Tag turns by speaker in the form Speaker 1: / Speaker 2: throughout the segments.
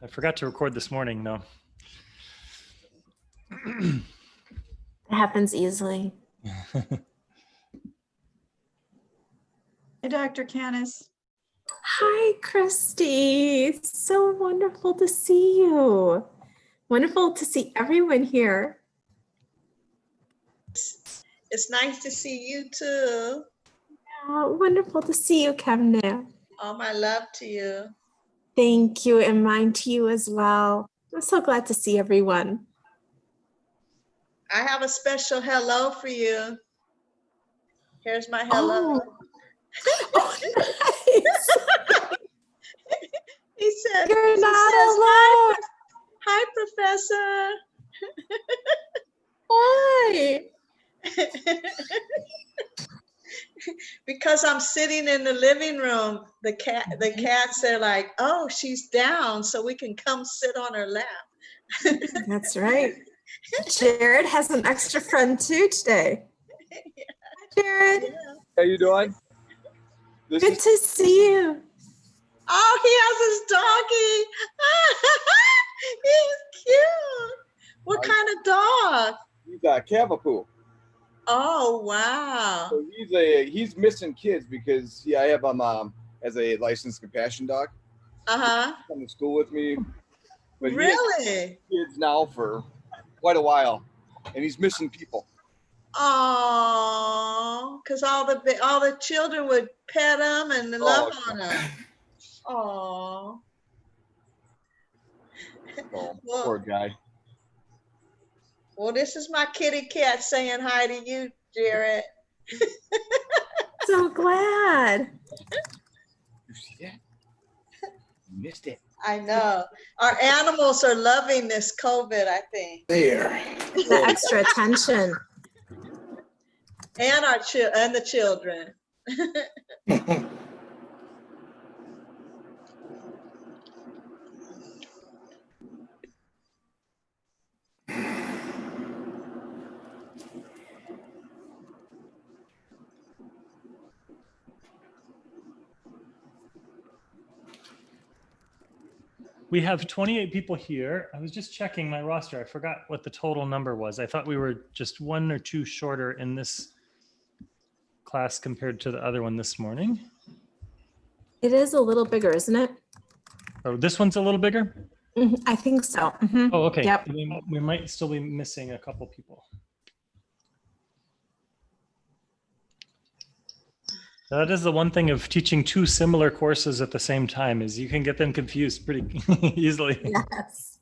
Speaker 1: I forgot to record this morning, though.
Speaker 2: It happens easily.
Speaker 3: Hey, Dr. Canis.
Speaker 2: Hi, Christy. So wonderful to see you. Wonderful to see everyone here.
Speaker 4: It's nice to see you too.
Speaker 2: Wonderful to see you, Kevin.
Speaker 4: All my love to you.
Speaker 2: Thank you, and mine to you as well. I'm so glad to see everyone.
Speaker 4: I have a special hello for you. Here's my hello.
Speaker 2: Oh, nice.
Speaker 4: He said,
Speaker 2: You're
Speaker 4: he
Speaker 2: not
Speaker 4: says,
Speaker 2: alone.
Speaker 4: Hi, Professor.
Speaker 2: Why?
Speaker 4: Because I'm sitting in the living room, the cats are like, oh, she's down, so we can come sit on her lap.
Speaker 2: That's right. Jared has an extra friend too today.
Speaker 4: Yeah.
Speaker 2: Hi, Jared.
Speaker 4: Yeah.
Speaker 5: How you doing?
Speaker 2: Good to see you.
Speaker 4: Oh, he has his doggy. He's cute. What kind of dog?
Speaker 5: He's a Cavapoo.
Speaker 4: Oh, wow.
Speaker 5: So he's missing kids because I have him as a licensed compassion dog.
Speaker 4: Uh-huh.
Speaker 5: He's come to school with me. But
Speaker 4: Really?
Speaker 5: he has kids now for quite a while, and he's missing people.
Speaker 4: Oh, because all the children would pet him and love on him. Oh.
Speaker 5: Oh,
Speaker 4: Well,
Speaker 5: poor guy.
Speaker 4: well, this is my kitty cat saying hi to you, Jared.
Speaker 2: So glad.
Speaker 5: You see that? You missed it.
Speaker 4: I know. Our animals are loving this COVID, I think.
Speaker 5: There.
Speaker 2: The extra attention.
Speaker 4: And and the children.
Speaker 1: We have 28 people here. I was just checking my roster. I forgot what the total number was. I thought we were just 1 or 2 shorter in this class compared to the other one this morning.
Speaker 2: It is a little bigger, isn't it?
Speaker 1: Oh, this one's a little bigger?
Speaker 2: I think so.
Speaker 1: Oh, okay.
Speaker 2: Yep.
Speaker 1: We might still be missing a couple people. That is the one thing of teaching 2 similar courses at the same time, is you can get them confused pretty easily.
Speaker 2: Yes.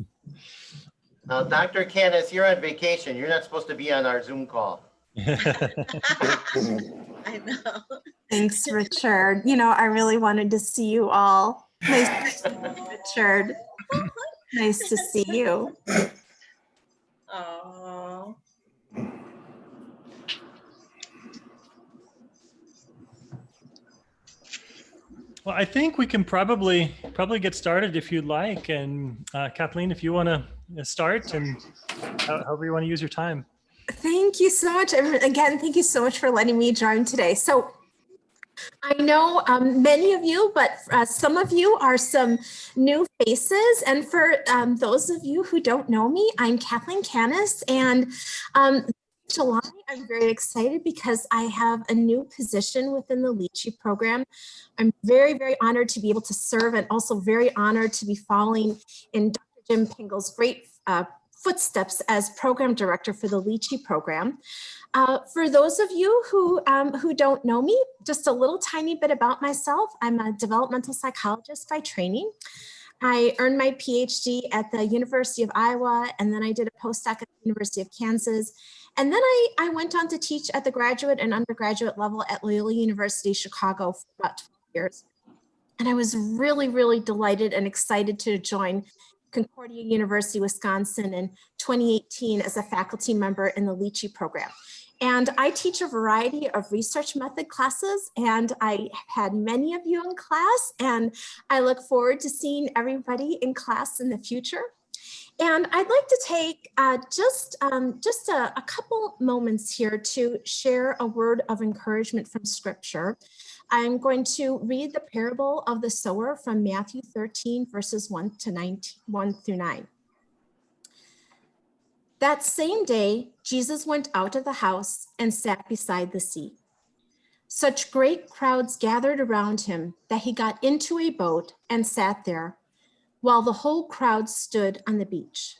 Speaker 6: Dr. Canis, you're on vacation. You're not supposed to be on our Zoom call.
Speaker 4: I know.
Speaker 2: Thanks, Richard. You know, I really wanted to see you all. Nice to see you, Richard. Nice to see you.
Speaker 4: Oh.
Speaker 1: Well, I think we can probably get started if you'd like. And Kathleen, if you want to start, and however you want to use your time.
Speaker 2: Thank you so much. Again, thank you so much for letting me join today. So I know many of you, but some of you are some new faces. And for those of you who don't know me, I'm Kathleen Canis, and July, I'm very excited because I have a new position within the Lychee program. I'm very, very honored to be able to serve, and also very honored to be following in Dr. Jim Pingle's great footsteps as program director for the Lychee program. For those of you who don't know me, just a little tiny bit about myself. I'm a developmental psychologist by training. I earned my PhD at the University of Iowa, and then I did a postdoc at the University of Kansas. And then I went on to teach at the graduate and undergraduate level at Loyola University Chicago for about 12 years. And I was really, really delighted and excited to join Concordia University, Wisconsin in 2018 as a faculty member in the Lychee program. And I teach a variety of research method classes, and I had many of you in class, and I look forward to seeing everybody in class in the future. And I'd like to take just a couple moments here to share a word of encouragement from Scripture. I'm going to read the parable of the sower from Matthew 13, verses 1 to 19, 1 through 9. That same day, Jesus went out of the house and sat beside the sea. Such great crowds gathered around him that he got into a boat and sat there, while the whole crowd stood on the beach.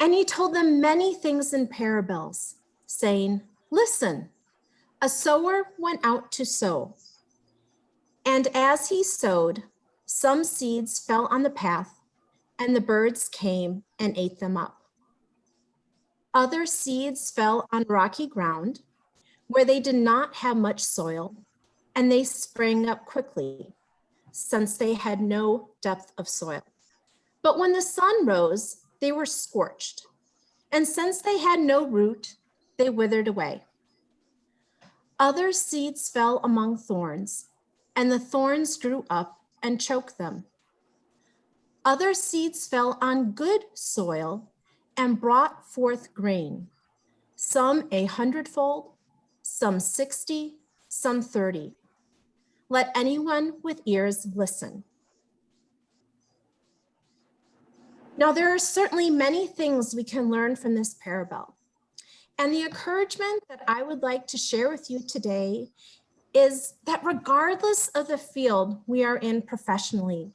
Speaker 2: And he told them many things in parables, saying, "Listen, a sower went out to sow. And as he sowed, some seeds fell on the path, and the birds came and ate them up. Other seeds fell on rocky ground, where they did not have much soil, and they sprang up quickly, since they had no depth of soil. But when the sun rose, they were scorched, and since they had no root, they withered away. Other seeds fell among thorns, and the thorns grew up and choked them. Other seeds fell on good soil and brought forth grain, some 100-fold, some 60, some 30. Let anyone with ears listen." Now, there are certainly many things we can learn from this parable. And the encouragement that I would like to share with you today is that regardless of the field we are in professionally,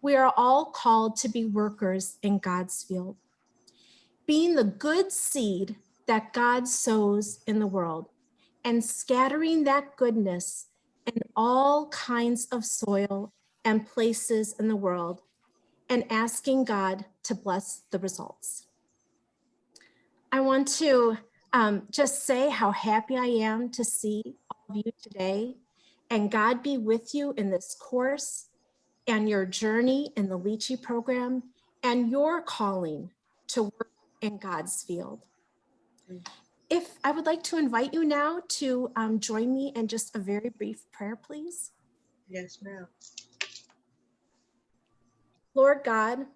Speaker 2: we are all called to be workers in God's field, being the good seed that God sows in the world and scattering that goodness in all kinds of soil and places in the world, and asking God to bless the results. I want to just say how happy I am to see all of you today, and God be with you in this course and your journey in the Lychee program and your calling to work in God's field. If I would like to invite you now to join me in just a very brief prayer, please.
Speaker 4: Yes, ma'am.
Speaker 2: Lord God,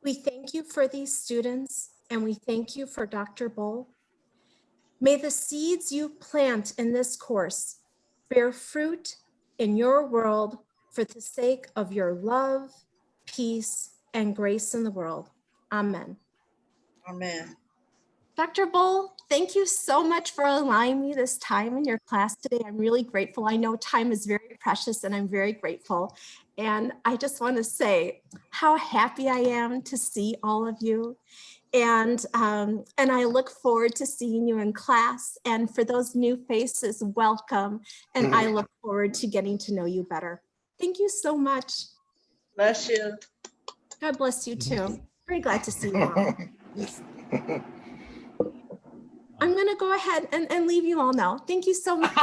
Speaker 2: we thank you for these students, and we thank you for Dr. Bull. May the seeds you plant in this course bear fruit in your world for the sake of your love, peace, and grace in the world. Amen.
Speaker 4: Amen.
Speaker 2: Dr. Bull, thank you so much for allowing me this time in your class today. I'm really grateful. I know time is very precious, and I'm very grateful. And I just want to say how happy I am to see all of you. And I look forward to seeing you in class. And for those new faces, welcome. And I look forward to getting to know you better. Thank you so much.
Speaker 4: Bless you.
Speaker 2: God bless you too. Very glad to see you all. I'm going to go ahead and leave you all now. Thank you so much.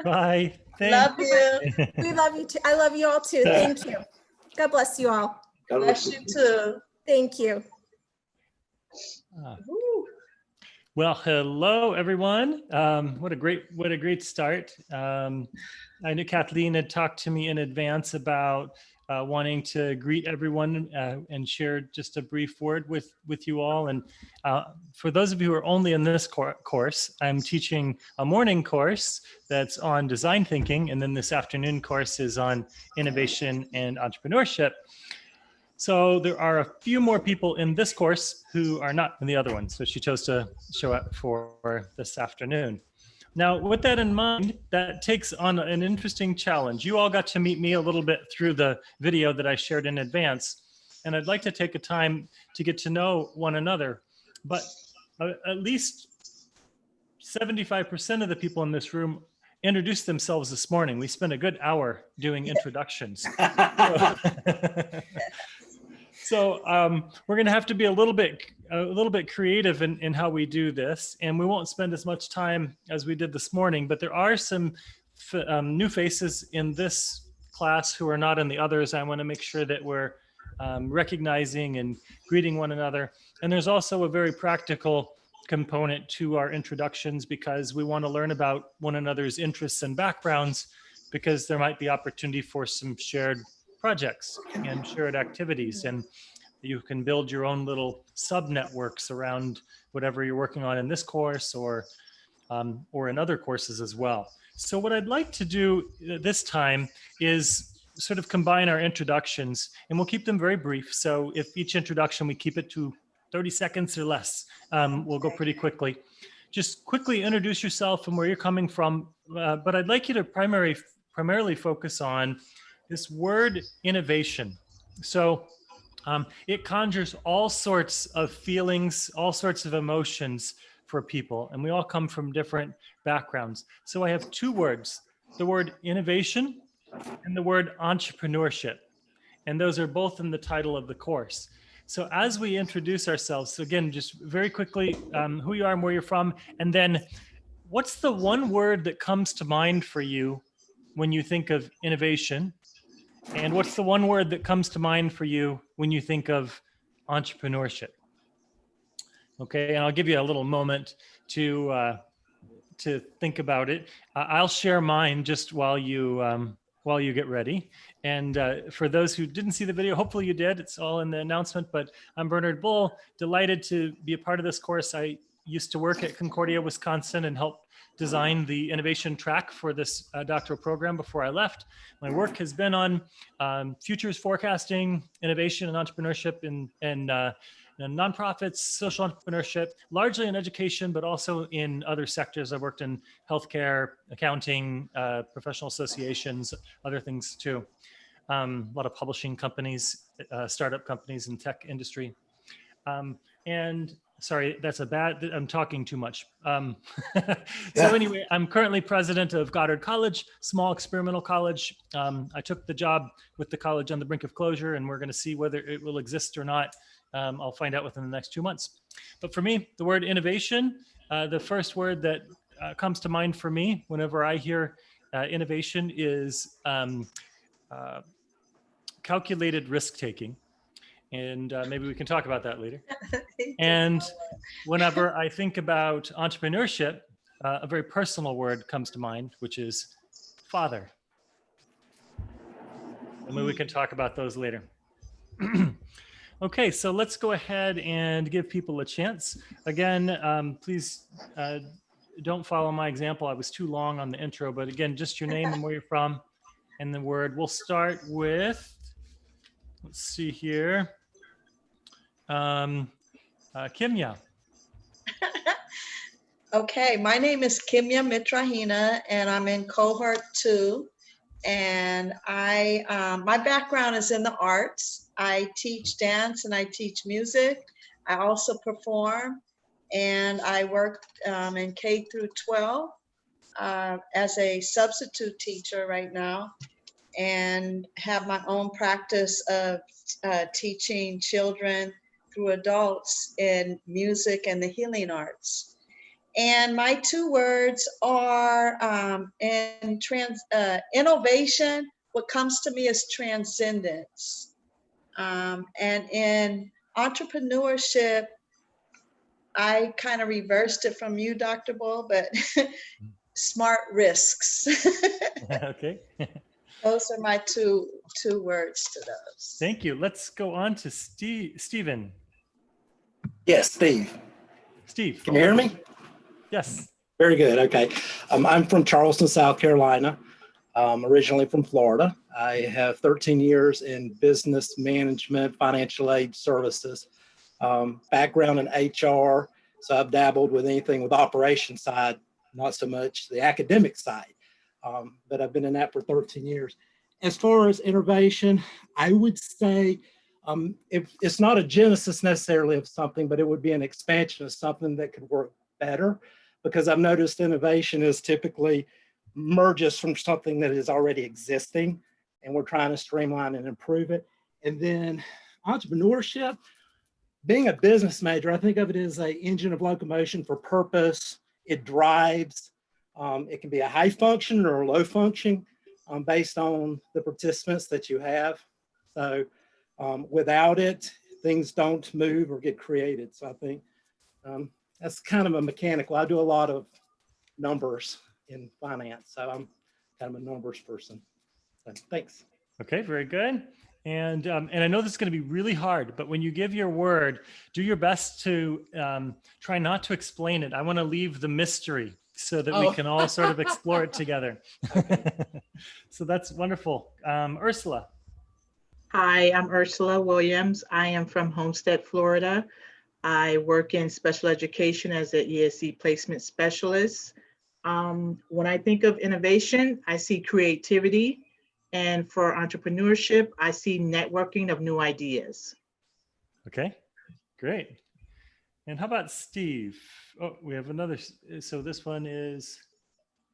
Speaker 1: Bye.
Speaker 4: Love you.
Speaker 2: We love you too. I love you all too. Thank you. God bless you all.
Speaker 4: Bless you too.
Speaker 2: Thank you.
Speaker 4: Woo.
Speaker 1: Well, hello everyone. What a great start. I knew Kathleen had talked to me in advance about wanting to greet everyone and share just a brief word with you all. And for those of you who are only in this course, I'm teaching a morning course that's on design thinking, and then this afternoon course is on innovation and entrepreneurship. So there are a few more people in this course who are not in the other one. So she chose to show up for this afternoon. Now, with that in mind, that takes on an interesting challenge. You all got to meet me a little bit through the video that I shared in advance, and I'd like to take a time to get to know one another. But at least 75% of the people in this room introduced themselves this morning. We spent a good hour doing introductions. So we're going to have to be a little bit creative in how we do this, and we won't spend as much time as we did this morning. But there are some new faces in this class who are not in the others. I want to make sure that we're recognizing and greeting one another. And there's also a very practical component to our introductions, because we want to learn about one another's interests and backgrounds, because there might be opportunity for some shared projects and shared activities, and you can build your own little sub networks around whatever you're working on in this course or in other courses as well. So what I'd like to do this time is sort of combine our introductions, and we'll keep them very brief. So if each introduction, we keep it to 30 seconds or less, we'll go pretty quickly. Just quickly introduce yourself and where you're coming from. But I'd like you to primarily focus on this word innovation. So it conjures all sorts of feelings, all sorts of emotions for people, and we all come from different backgrounds. So I have two words, the word innovation and the word entrepreneurship, and those are both in the title of the course. So as we introduce ourselves, so again, just very quickly, who you are and where you're from, and then what's the one word that comes to mind for you when you think of innovation? And what's the one word that comes to mind for you when you think of entrepreneurship? Okay, and I'll give you a little moment to think about it. I'll share mine just while you get ready. And for those who didn't see the video, hopefully you did. It's all in the announcement. But I'm Bernard Bull, delighted to be a part of this course. I used to work at Concordia, Wisconsin, and help design the innovation track for this doctoral program before I left. My work has been on futures forecasting, innovation, and entrepreneurship in nonprofits, social entrepreneurship, largely in education, but also in other sectors. I've worked in healthcare, accounting, professional associations, other things too. A lot of publishing companies, startup companies in tech industry. And sorry, I'm talking too much. So anyway, I'm currently president of Goddard College, small experimental college. I took the job with the college on the brink of closure, and we're going to see whether it will exist or not. I'll find out within the next 2 months. But for me, the word innovation, the first word that comes to mind for me whenever I hear innovation is calculated risk-taking. And maybe we can talk about that later. And whenever I think about entrepreneurship, a very personal word comes to mind, which is father. And maybe we can talk about those later. Okay, so let's go ahead and give people a chance. Again, please don't follow my example. I was too long on the intro, but again, just your name and where you're from and the word. We'll start with, let's see here. Kimya.
Speaker 4: Okay, my name is Kimya Mitrahina, and I'm in cohort 2. And my background is in the arts. I teach dance and I teach music. I also perform, and I work in K through 12 as a substitute teacher right now, and have my own practice of teaching children through adults in music and the healing arts. And my two words are innovation. What comes to me is transcendence. And in entrepreneurship, I kind of reversed it from you, Dr. Bull, but smart risks.
Speaker 1: Okay.
Speaker 4: Those are my two words to those.
Speaker 1: Thank you. Let's go on to Stephen.
Speaker 7: Yes, Steve.
Speaker 1: Steve.
Speaker 7: Can you hear me?
Speaker 1: Yes.
Speaker 7: Very good. Okay. I'm from Charleston, South Carolina. Originally from Florida. I have 13 years in business management, financial aid services, background in HR. So I've dabbled with anything with operations side, not so much the academic side, but I've been in that for 13 years. As far as innovation, I would say it's not a genesis necessarily of something, but it would be an expansion of something that could work better, because I've noticed innovation is typically merges from something that is already existing, and we're trying to streamline and improve it. And then entrepreneurship, being a business major, I think of it as an engine of locomotion for purpose. It drives. It can be a high function or a low function based on the participants that you have. So without it, things don't move or get created. So I think that's kind of a mechanical. I do a lot of numbers in finance, so I'm kind of a numbers person. So thanks.
Speaker 1: Okay, very good. And I know this is going to be really hard, but when you give your word, do your best to try not to explain it. I want to leave the mystery so that we
Speaker 8: Oh.
Speaker 1: can all sort of explore it together. So that's wonderful. Ursula.
Speaker 9: Hi, I'm Ursula Williams. I am from Homestead, Florida. I work in special education as an ESC placement specialist. When I think of innovation, I see creativity. And for entrepreneurship, I see networking of new ideas.
Speaker 1: Okay, great. And how about Steve? Oh, we have another. So this one is,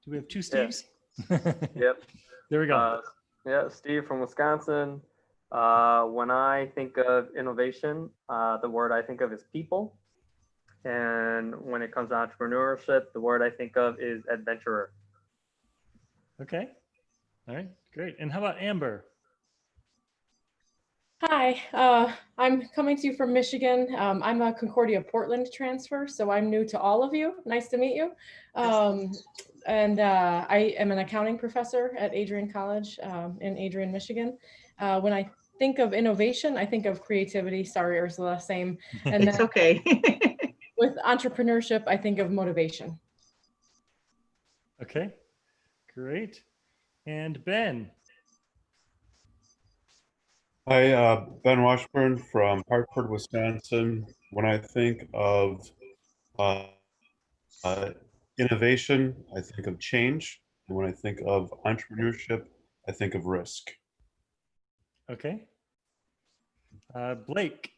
Speaker 1: do we have two Steves?
Speaker 10: Yep.
Speaker 1: There we go.
Speaker 10: Yeah, Steve from Wisconsin. When I think of innovation, the word I think of is people. And when it comes to entrepreneurship, the word I think of is adventurer.
Speaker 1: Okay. All right, great. And how about Amber?
Speaker 11: Hi, I'm coming to you from Michigan. I'm a Concordia Portland transfer, so I'm new to all of you. Nice to meet you. And I am an accounting professor at Adrian College in Adrian, Michigan. When I think of innovation, I think of creativity. Sorry, Ursula, same. And
Speaker 9: It's okay.
Speaker 11: with entrepreneurship, I think of motivation.
Speaker 1: Okay, great. And Ben.
Speaker 12: Hi, Ben Washburn from Hartford, Wisconsin. When I think of innovation, I think of change. And when I think of entrepreneurship, I think of risk.
Speaker 1: Okay. Blake.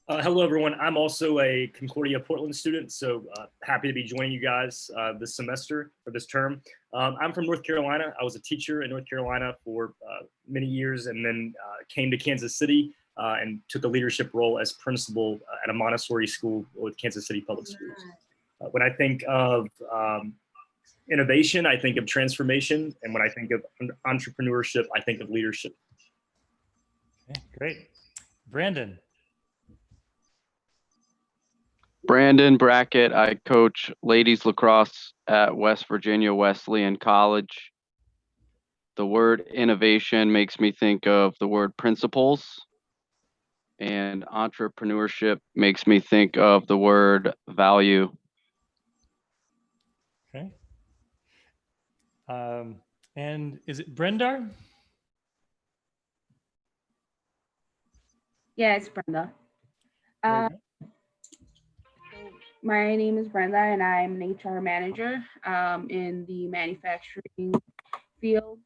Speaker 13: Hello, everyone. I'm also a Concordia Portland student, so happy to be joining you guys this semester or this term. I'm from North Carolina. I was a teacher in North Carolina for many years and then came to Kansas City and took a leadership role as principal at a Montessori school with Kansas City Public Schools. When I think of innovation, I think of transformation. And when I think of entrepreneurship, I think of leadership.
Speaker 1: Okay, great. Brandon.
Speaker 14: Brandon Brackett. I coach ladies lacrosse at West Virginia Wesleyan College. The word innovation makes me think of the word principles, and entrepreneurship makes me think of the word value.
Speaker 1: Okay. And is it Brendar?
Speaker 15: Yeah, it's Brenda. My name is Brenda, and I'm an HR manager in the manufacturing field.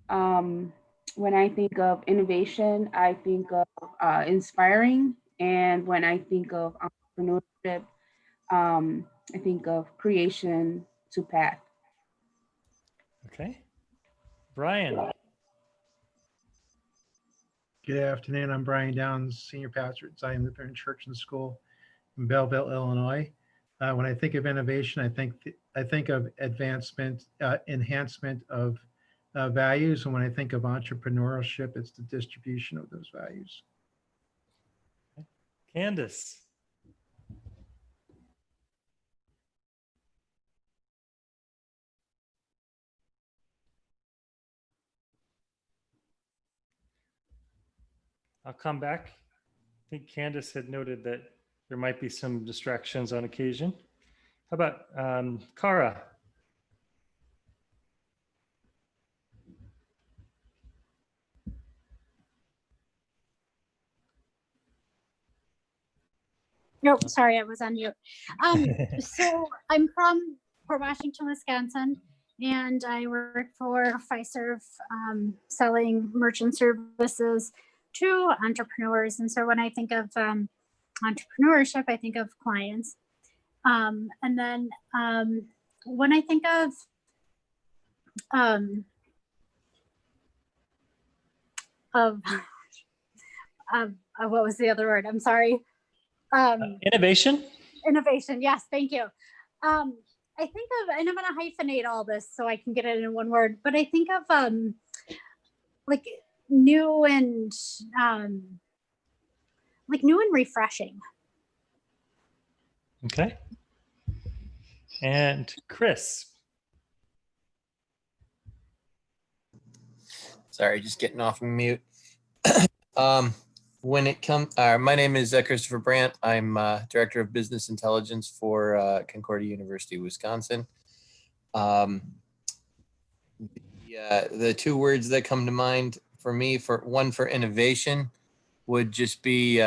Speaker 15: When I think of innovation, I think of inspiring. And when I think of entrepreneurship, I think of creation to path.
Speaker 1: Okay. Brian.
Speaker 16: Good afternoon. I'm Brian Downs, Senior Pastor at Zion Lutheran Church and School in Belleville, Illinois. When I think of innovation, I think of advancement, enhancement of values. And when I think of entrepreneurship, it's the distribution of those values.
Speaker 1: Candace. I'll come back. I think Candace had noted that there might be some distractions on occasion. How about Cara?
Speaker 17: Nope, sorry, I was on mute. So I'm from Port Washington, Wisconsin, and I work for Fiserv, selling merchant services to entrepreneurs. And so when I think of entrepreneurship, I think of clients. And then when I think of what was the other word? I'm sorry.
Speaker 1: Innovation.
Speaker 17: Innovation. Yes, thank you. I think of, and I'm going to hyphenate all this so I can get it in one word, but I think of like new and refreshing.
Speaker 1: Okay. And Chris.
Speaker 8: Sorry, just getting off mute. when it comes, my name is Christopher Brandt. I'm Director of Business Intelligence for Concordia University, Wisconsin. The two words that come to mind for me, for innovation, would just be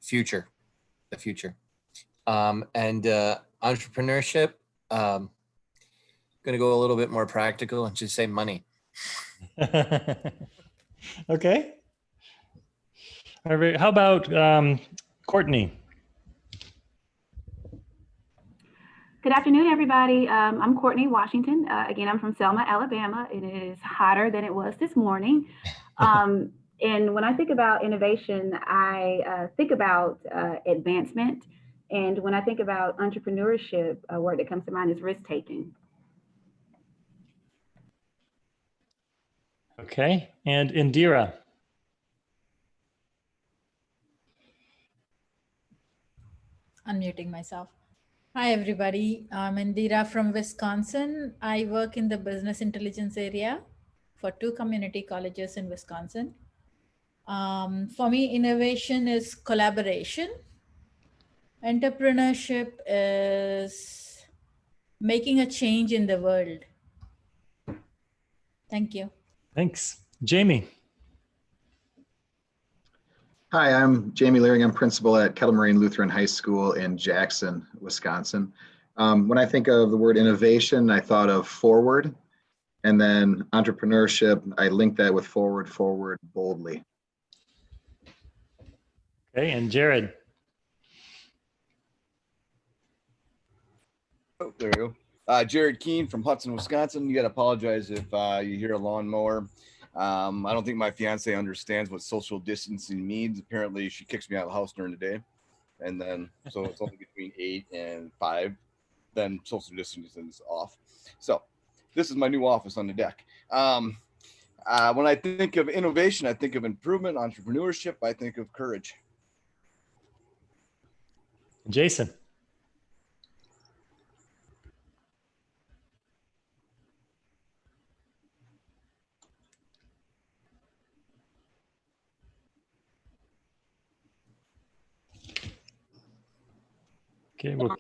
Speaker 8: future, the future, and entrepreneurship. Going to go a little bit more practical and just say money.
Speaker 1: Okay. All right. How about Courtney?
Speaker 15: Good afternoon, everybody. I'm Courtney Washington. Again, I'm from Selma, Alabama. It is hotter than it was this morning. And when I think about innovation, I think about advancement. And when I think about entrepreneurship, a word that comes to mind is risk-taking.
Speaker 1: Okay. And Indira.
Speaker 18: Unmuting myself. Hi, everybody. I'm Indira from Wisconsin. I work in the business intelligence area for 2 community colleges in Wisconsin. For me, innovation is collaboration. Entrepreneurship is making a change in the world. Thank you.
Speaker 1: Thanks. Jamie.
Speaker 19: Hi, I'm Jamie Learing. I'm principal at Kettle Moraine Lutheran High School in Jackson, Wisconsin. When I think of the word innovation, I thought of forward, and then entrepreneurship, I linked that with forward boldly.
Speaker 1: Okay, and Jared.
Speaker 5: Oh, there you go. Jared Keene from Hudson, Wisconsin. You got to apologize if you hear a lawnmower. I don't think my fiance understands what social distancing means. Apparently, she kicks me out of the house during the day, and then so it's only between 8 and 5. Then social distancing is off. So this is my new office on the deck. When I think of innovation, I think of improvement, entrepreneurship. I think of courage.
Speaker 1: Jason. Okay. Well,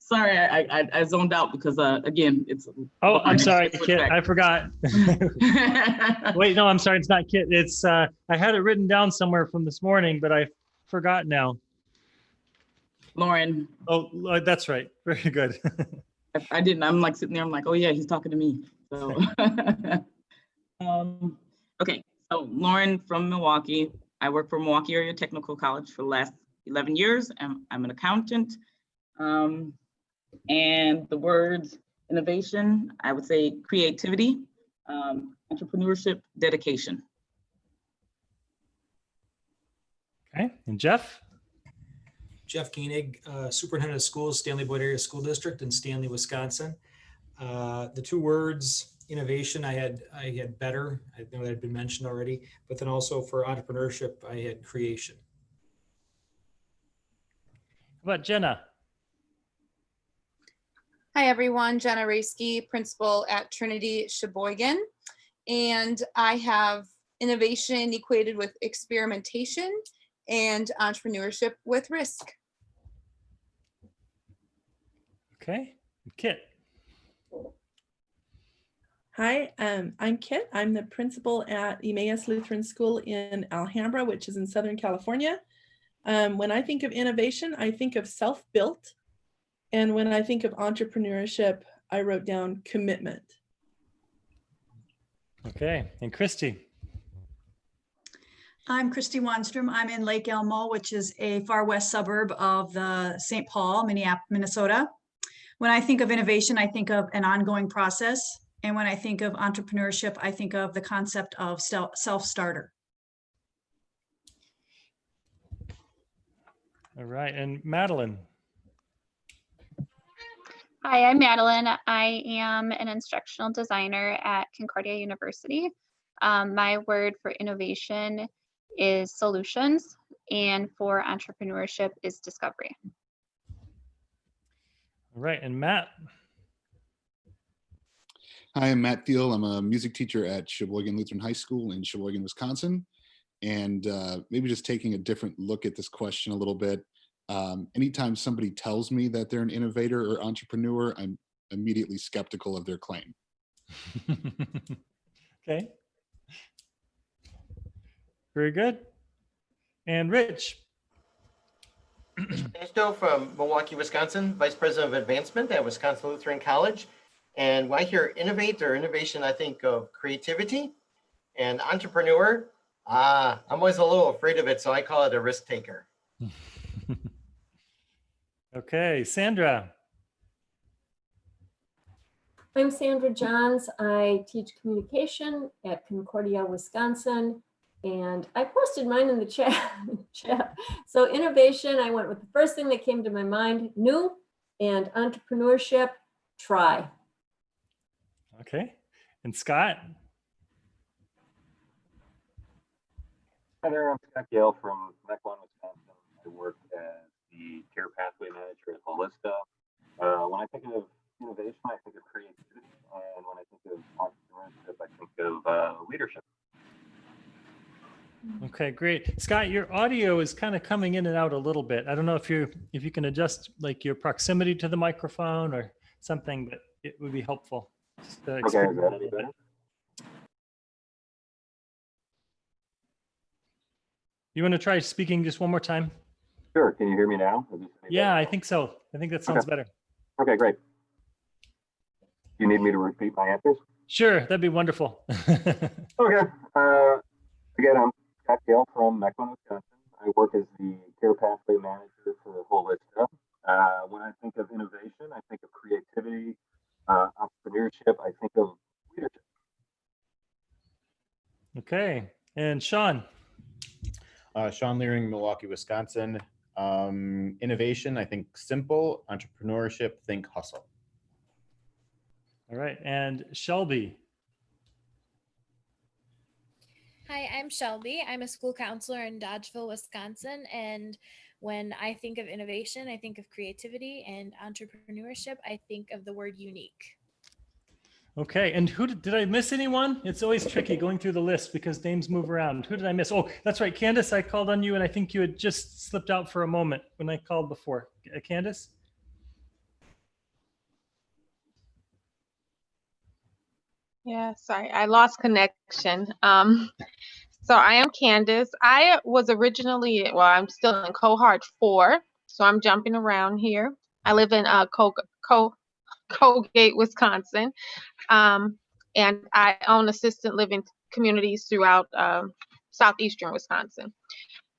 Speaker 20: sorry, I zoned out because again, it's.
Speaker 1: Oh, I'm sorry, Kit. I forgot. Wait, no, I'm sorry. It's not Kit. It's I had it written down somewhere from this morning, but I forgot now.
Speaker 20: Lauren.
Speaker 1: Oh, that's right. Very good.
Speaker 20: I didn't. I'm like sitting there. I'm like, oh yeah, he's talking to me. So, okay. So Lauren from Milwaukee. I work for Milwaukee Area Technical College for the last 11 years. I'm an accountant. And the words innovation, I would say creativity, entrepreneurship, dedication.
Speaker 1: Okay, and Jeff?
Speaker 21: Jeff Koenig, Superintendent of Schools, Stanley Boyd Area School District in Stanley, Wisconsin. The two words innovation, I had better. I know that had been mentioned already, but then also for entrepreneurship, I had creation.
Speaker 1: How about Jenna?
Speaker 22: Hi, everyone. Jenna Raski, principal at Trinity Sheboygan. And I have innovation equated with experimentation and entrepreneurship with risk.
Speaker 1: Okay, Kit.
Speaker 23: Hi, I'm Kit. I'm the principal at Emmaus Lutheran School in Alhambra, which is in Southern California. When I think of innovation, I think of self-built. And when I think of entrepreneurship, I wrote down commitment.
Speaker 1: Okay, and Christy.
Speaker 3: I'm Christy Wanstrom. I'm in Lake Elmo, which is a far west suburb of the St. Paul, Minnesota. When I think of innovation, I think of an ongoing process. And when I think of entrepreneurship, I think of the concept of self-starter.
Speaker 1: All right, and Madeline.
Speaker 24: Hi, I'm Madeline. I am an instructional designer at Concordia University. My word for innovation is solutions, and for entrepreneurship is discovery.
Speaker 1: All right, and Matt.
Speaker 25: Hi, I'm Matt Thiel. I'm a music teacher at Sheboygan Lutheran High School in Sheboygan, Wisconsin.
Speaker 2: and maybe just taking a different look at this question a little bit. Anytime somebody tells me that they're an innovator or entrepreneur, I'm immediately skeptical of their claim.
Speaker 1: Okay. Very good. And Rich.
Speaker 4: Still from Milwaukee, Wisconsin, Vice President of Advancement at Wisconsin Lutheran College. And when I hear innovate or innovation, I think of creativity and entrepreneur. I'm always a little afraid of it, so I call it a risk taker.
Speaker 1: Okay, Sandra.
Speaker 6: I'm Sandra Johns. I teach communication at Concordia, Wisconsin, and I posted mine in the chat. So innovation, I went with the first thing that came to my mind, new, and entrepreneurship, try.
Speaker 1: Okay, and Scott.
Speaker 7: Hi there, I'm Scott Gale from Mequon, Wisconsin. I work as the care pathway manager at Holista. When I think of innovation, I think of creativity, and when I think of entrepreneurship, I think of leadership.
Speaker 1: Okay, great. Scott, your audio is kind of coming in and out a little bit. I don't know if you can adjust like your proximity to the microphone or something, but it would be helpful. Just,
Speaker 7: Okay, is that any better?
Speaker 1: You want to try speaking just one more time?
Speaker 7: Sure, can you hear me now?
Speaker 1: Yeah, I think so. I think that sounds better.
Speaker 7: Okay, great. You need me to repeat my answers?
Speaker 1: Sure, that'd be wonderful.
Speaker 7: Okay. Again, I'm Scott Gale from Mequon, Wisconsin. I work as the care pathway manager for Holista. When I think of innovation, I think of creativity, entrepreneurship, I think of leadership.
Speaker 1: Okay, and Sean.
Speaker 25: Sean Leering, Milwaukee, Wisconsin. Innovation, I think simple. Entrepreneurship, think hustle.
Speaker 1: All right, and Shelby.
Speaker 26: Hi, I'm Shelby. I'm a school counselor in Dodgeville, Wisconsin. And when I think of innovation, I think of creativity, and entrepreneurship, I think of the word unique.
Speaker 1: Okay, and who did I miss anyone? It's always tricky going through the list because names move around. Who did I miss? Oh, that's right, Candace, I called on you and I think you had just slipped out for a moment when I called before. Candace?
Speaker 27: Yeah, sorry, I lost connection. So I am Candace. I was originally, well, I'm still in cohort 4, so I'm jumping around here. I live in Colgate, Wisconsin, and I own assisted living communities throughout southeastern Wisconsin.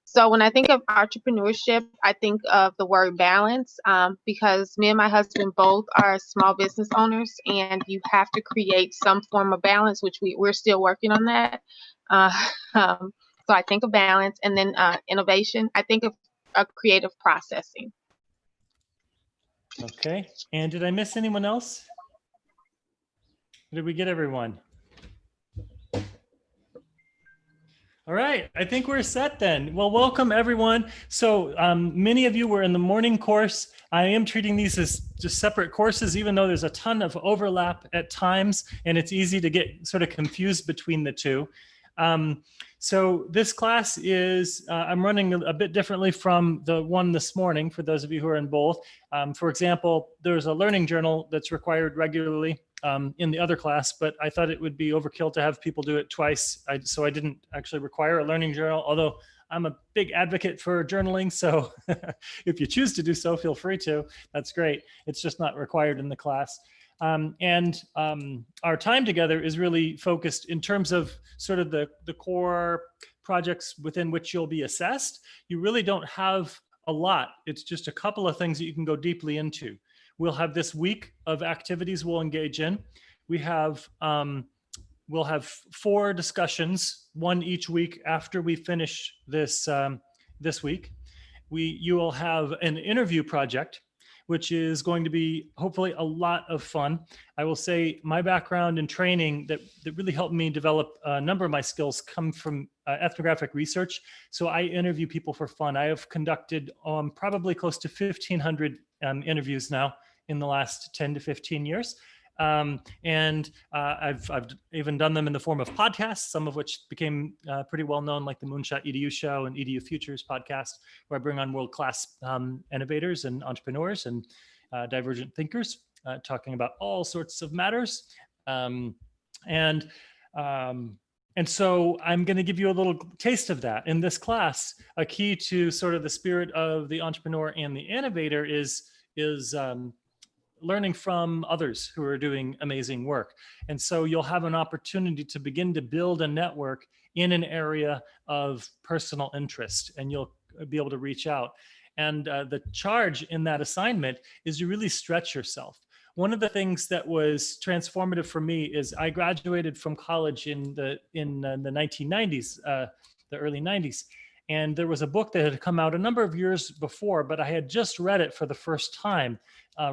Speaker 27: So when I think of entrepreneurship, I think of the word balance, because me and my husband both are small business owners, and you have to create some form of balance, which we're still working on that. So I think of balance, and then innovation. I think of creative processing.
Speaker 1: Okay, and did I miss anyone else? Did we get everyone? All right, I think we're set then. Well, welcome everyone. So many of you were in the morning course. I am treating these as just separate courses, even though there's a ton of overlap at times, and it's easy to get sort of confused between the two. So this class is, I'm running a bit differently from the one this morning, for those of you who are in both. For example, there's a learning journal that's required regularly in the other class, but I thought it would be overkill to have people do it twice. So I didn't actually require a learning journal, although I'm a big advocate for journaling. So if you choose to do so, feel free to. That's great. It's just not required in the class. Our time together is really focused in terms of sort of the core projects within which you'll be assessed. You really don't have a lot. It's just a couple of things that you can go deeply into. We'll have this week of activities we'll engage in. We have, we'll have 4 discussions, one each week after we finish this, this week. You will have an interview project, which is going to be hopefully a lot of fun. I will say my background and training that really helped me develop a number of my skills come from ethnographic research. So I interview people for fun. I have conducted probably close to 1,500 interviews now in the last 10 to 15 years. I've even done them in the form of podcasts, some of which became pretty well known, like the Moonshot EDU show and EDU Futures podcast, where I bring on world-class innovators and entrepreneurs and divergent thinkers, talking about all sorts of matters. And so I'm going to give you a little taste of that in this class. A key to sort of the spirit of the entrepreneur and the innovator is learning from others who are doing amazing work. And so you'll have an opportunity to begin to build a network in an area of personal interest, and you'll be able to reach out. And the charge in that assignment is you really stretch yourself. One of the things that was transformative for me is I graduated from college in the 1990s, the early 90s. And there was a book that had come out a number of years before, but I had just read it for the first time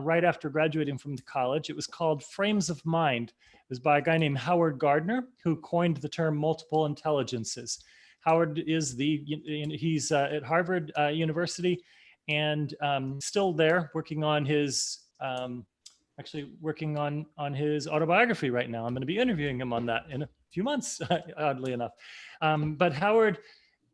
Speaker 1: right after graduating from college. It was called Frames of Mind. It was by a guy named Howard Gardner, who coined the term multiple intelligences. Howard is he's at Harvard University and still there working on his, working on his autobiography right now. I'm going to be interviewing him on that in a few months, oddly enough. But Howard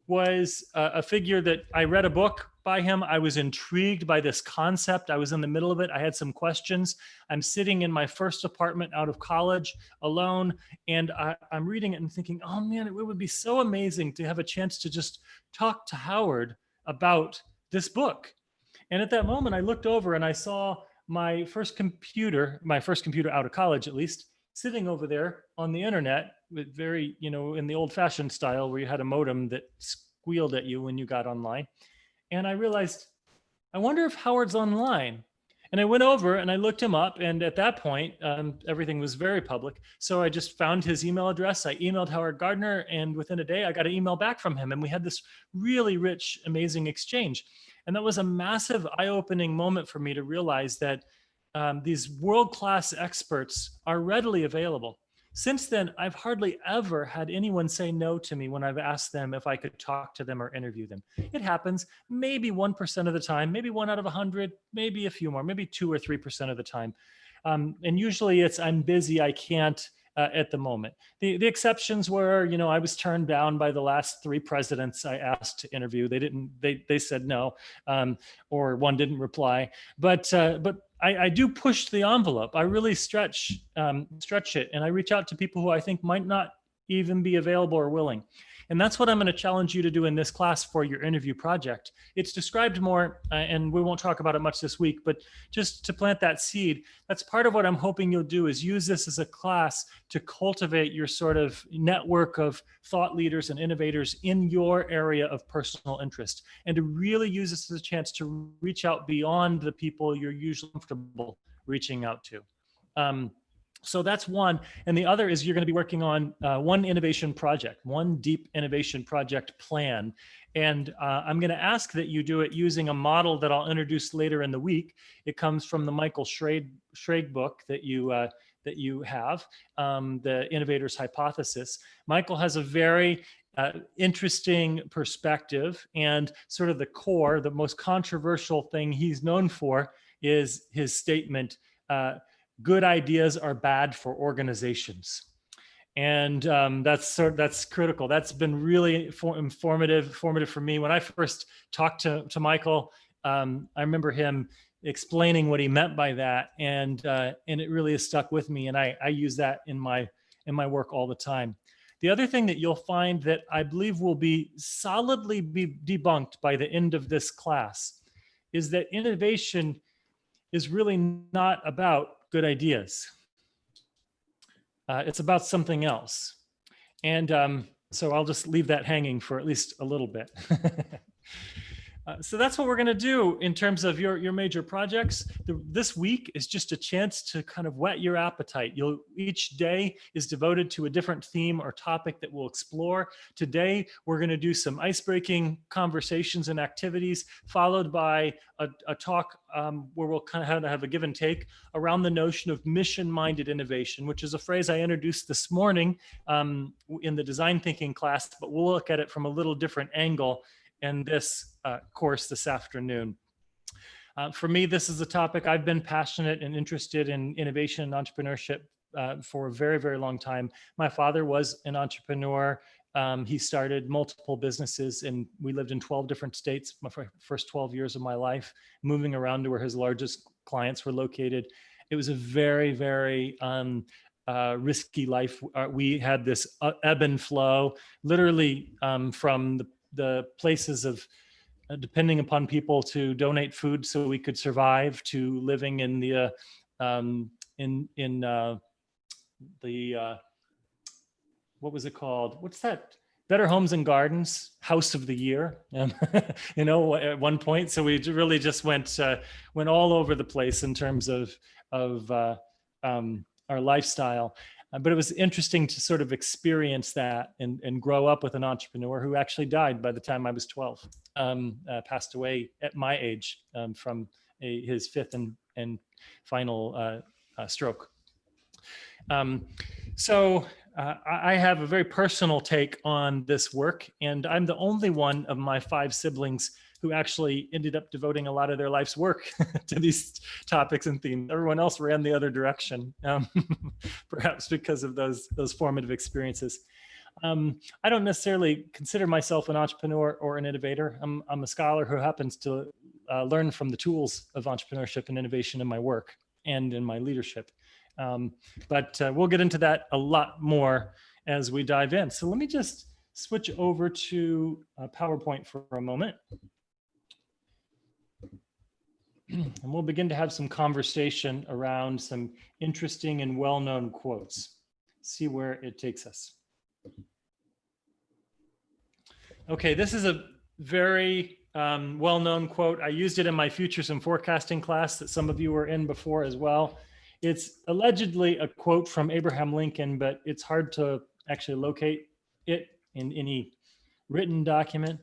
Speaker 1: was a figure that I read a book by him. I was intrigued by this concept. I was in the middle of it. I had some questions. I'm sitting in my first apartment out of college alone, and I'm reading it and thinking, oh man, it would be so amazing to have a chance to just talk to Howard about this book. And at that moment, I looked over and I saw my first computer out of college at least, sitting over there on the internet with very, in the old fashioned style where you had a modem that squealed at you when you got online. And I realized, I wonder if Howard's online. And I went over and I looked him up. And at that point, everything was very public. So I just found his email address. I emailed Howard Gardner, and within a day, I got an email back from him. And we had this really rich, amazing exchange. And that was a massive eye-opening moment for me to realize that these world-class experts are readily available. Since then, I've hardly ever had anyone say no to me when I've asked them if I could talk to them or interview them. It happens maybe 1% of the time, maybe 1 out of 100, maybe a few more, maybe 2 or 3% of the time. And usually it's, I'm busy, I can't at the moment. The exceptions were, I was turned down by the last 3 presidents I asked to interview. They said no, or one didn't reply. But I do push the envelope. I really stretch it, and I reach out to people who I think might not even be available or willing. And that's what I'm going to challenge you to do in this class for your interview project. It's described more, and we won't talk about it much this week, but just to plant that seed, that's part of what I'm hoping you'll do, is use this as a class to cultivate your sort of network of thought leaders and innovators in your area of personal interest, and to really use this as a chance to reach out beyond the people you're usually comfortable reaching out to. So that's one. And the other is you're going to be working on one innovation project, one deep innovation project plan. And I'm going to ask that you do it using a model that I'll introduce later in the week. It comes from the Michael Schrage book that you have, The Innovator's Hypothesis. Michael has a very interesting perspective, and sort of the core, the most controversial thing he's known for is his statement, good ideas are bad for organizations. And that's critical. That's been really informative for me. When I first talked to Michael, I remember him explaining what he meant by that, and it really has stuck with me. And I use that in my work all the time. The other thing that you'll find that I believe will be solidly debunked by the end of this class is that innovation is really not about good ideas. It's about something else. And so I'll just leave that hanging for at least a little bit. So that's what we're going to do in terms of your major projects. This week is just a chance to kind of whet your appetite. Each day is devoted to a different theme or topic that we'll explore. Today, we're going to do some ice-breaking conversations and activities, followed by a talk where we'll kind of have a give and take around the notion of mission-minded innovation, which is a phrase I introduced this morning in the design thinking class, but we'll look at it from a little different angle in this course this afternoon. For me, this is a topic I've been passionate and interested in innovation and entrepreneurship for a very, very long time. My father was an entrepreneur. He started multiple businesses, and we lived in 12 different states my first 12 years of my life, moving around to where his largest clients were located. It was a very, very risky life. We had this ebb and flow, literally from the places of depending upon people to donate food so we could survive, to living in the what was it called? What's that? Better Homes and Gardens House of the Year, you know, at one point. So we really just went all over the place in terms of our lifestyle. But it was interesting to sort of experience that and grow up with an entrepreneur who actually died by the time I was 12, passed away at my age from his fifth and final stroke. So I have a very personal take on this work, and I'm the only one of my 5 siblings who actually ended up devoting a lot of their life's work to these topics and themes. Everyone else ran the other direction, perhaps because of those formative experiences. I don't necessarily consider myself an entrepreneur or an innovator. I'm a scholar who happens to learn from the tools of entrepreneurship and innovation in my work and in my leadership. But we'll get into that a lot more as we dive in. So let me just switch over to PowerPoint for a moment. And we'll begin to have some conversation around some interesting and well-known quotes. See where it takes us. Okay, this is a very well-known quote. I used it in my futures and forecasting class that some of you were in before as well. It's allegedly a quote from Abraham Lincoln, but it's hard to actually locate it in any written document.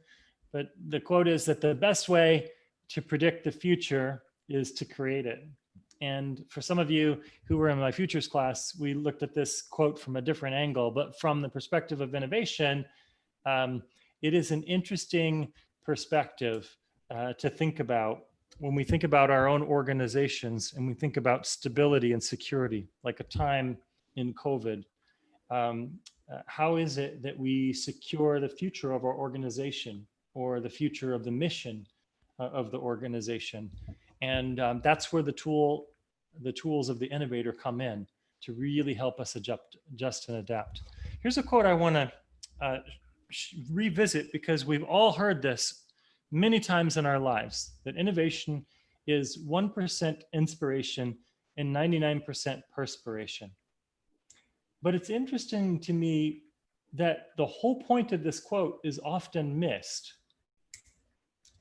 Speaker 1: But the quote is that the best way to predict the future is to create it. And for some of you who were in my futures class, we looked at this quote from a different angle, but from the perspective of innovation, it is an interesting perspective to think about when we think about our own organizations and we think about stability and security, like a time in COVID. How is it that we secure the future of our organization or the future of the mission of the organization? And that's where the tools of the innovator come in to really help us adjust and adapt. Here's a quote I want to revisit because we've all heard this many times in our lives, that innovation is 1% inspiration and 99% perspiration. But it's interesting to me that the whole point of this quote is often missed.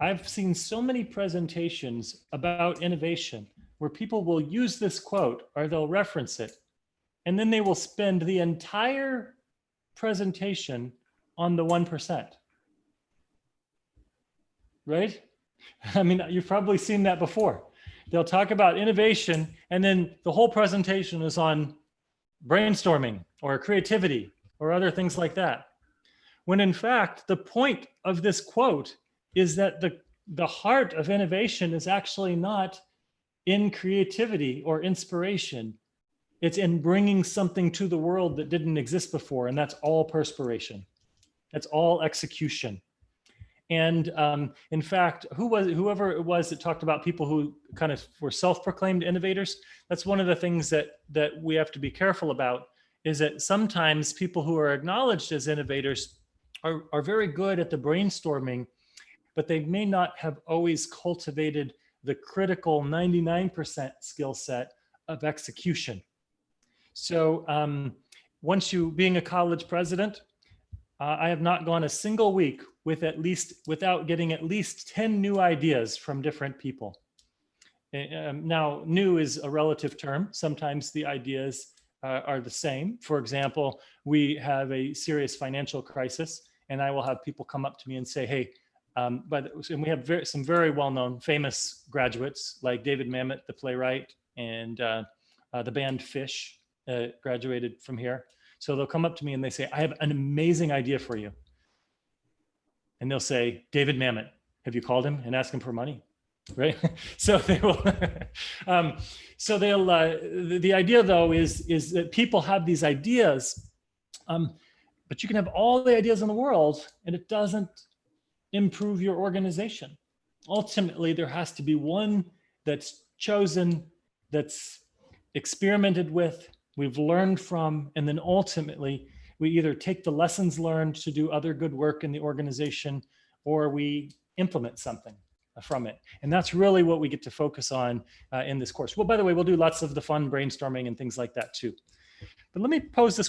Speaker 1: I've seen so many presentations about innovation where people will use this quote or they'll reference it, and then they will spend the entire presentation on the 1%. Right? I mean, you've probably seen that before. They'll talk about innovation, and then the whole presentation is on brainstorming or creativity or other things like that. When in fact, the point of this quote is that the heart of innovation is actually not in creativity or inspiration. It's in bringing something to the world that didn't exist before, and that's all perspiration. That's all execution. And in fact, whoever it was that talked about people who kind of were self-proclaimed innovators, that's one of the things that we have to be careful about, is that sometimes people who are acknowledged as innovators are very good at the brainstorming, but they may not have always cultivated the critical 99% skill set of execution. So being a college president, I have not gone a single week without getting at least 10 new ideas from different people. Now, new is a relative term. Sometimes the ideas are the same. For example, we have a serious financial crisis, and I will have people come up to me and say, hey, and we have some very well-known famous graduates like David Mamet, the playwright, and the band Fish graduated from here. So they'll come up to me and they say, I have an amazing idea for you. And they'll say, David Mamet, have you called him and asked him for money? right? So they will. So they'll. The idea, though, is that people have these ideas, but you can have all the ideas in the world, and it doesn't improve your organization. Ultimately, there has to be one that's chosen, that's experimented with, we've learned from, and then ultimately we either take the lessons learned to do other good work in the organization, or we implement something from it. And that's really what we get to focus on in this course. Well, by the way, we'll do lots of the fun brainstorming and things like that too. But let me pose this question.